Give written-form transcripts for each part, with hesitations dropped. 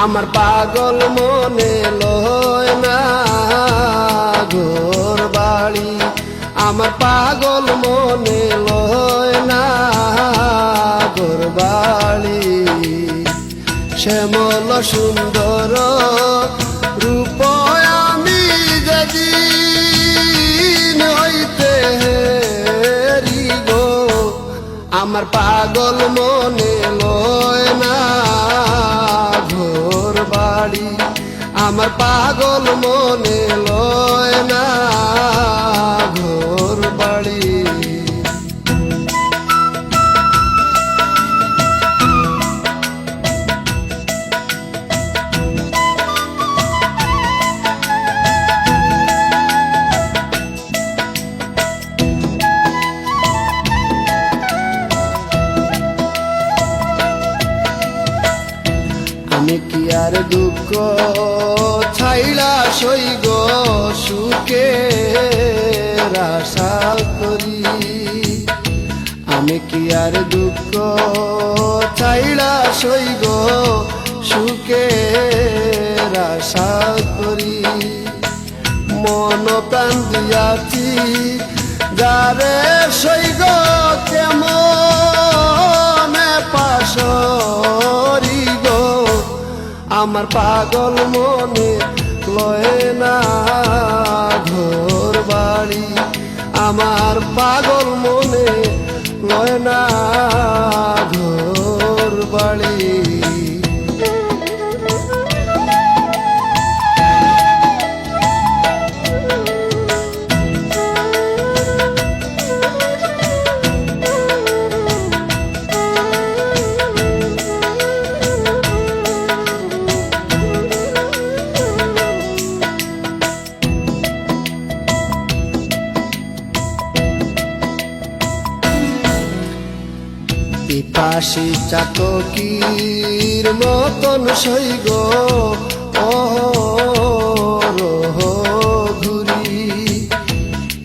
আমার পাগল মনে লয় না ঘর বাড়ি, আমার পাগল মনে লয় না ঘর বাড়ি। শ্যামল সুন্দর রূপ আমি যেদিন হইতে হেরি গো, আমার পাগল মনে লয় না ঘর বাড়ি, আমার পাগল মনে লয় না ঘর বাড়ি। আমি কি আর দুঃখ ছাইলা সইগ সুখের আশা করি, আমি কি আর দুঃখ ছাইলা সইগ সুখের আশা করি। মন প্রাণ দিয়াছি যারে সইগ কেমন পাশরি গো, আমার পাগল মনে লয় না ঘর বাড়ি, আমার পাগল মনে লয় না ঘর বাড়ি। পিপাসী চাতকীর মতন সইগ অহরহ ঘুরি,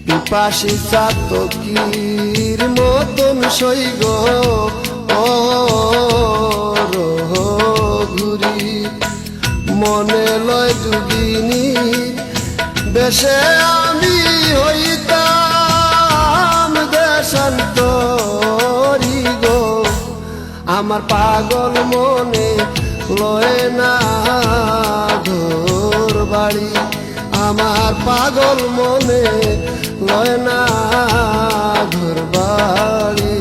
পিপাসী চাতকীর মতন সইগ অহরহ ঘুরি। মনে লয় যোগিনী বেশে আমি হইতাম দেশান্তরী গো, আমার পাগল মনে লয় না ঘর বাড়ি, আমার পাগল মনে লয় না ঘর বাড়ি।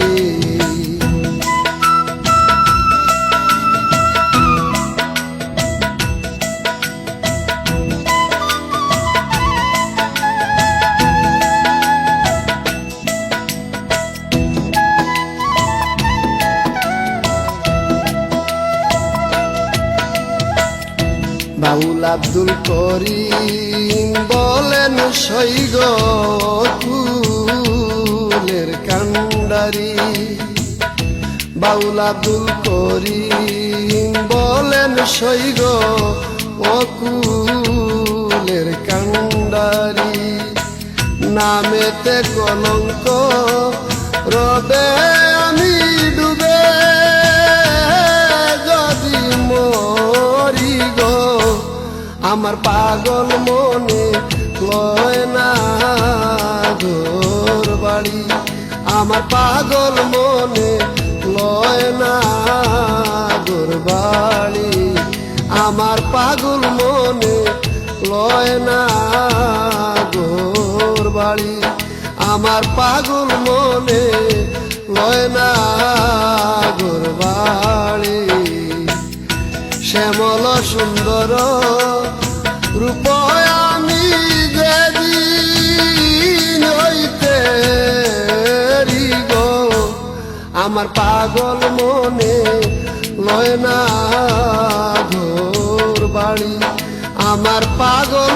বাউল আব্দুল করিম বলেন সইগ ফুলের কান্ডারি, বাউল আব্দুল করিম বলেন সইগ অকুলের কান্ডারি। নামেতে কলঙ্ক রবে আমি ডুবে যদি মরি গো, আমার পাগল মনে লয় না ঘর বাড়ি, আমার পাগল মনে লয় না ঘর বাড়ি, আমার পাগল মনে লয় না ঘর বাড়ি, আমার পাগল মনে লয় না ঘর বাড়ি। শ্যামল সুন্দর রূপ আমি যেদিন হইতে গো, আমার পাগল মনে লয় না ঘর বাড়ি, আমার পাগল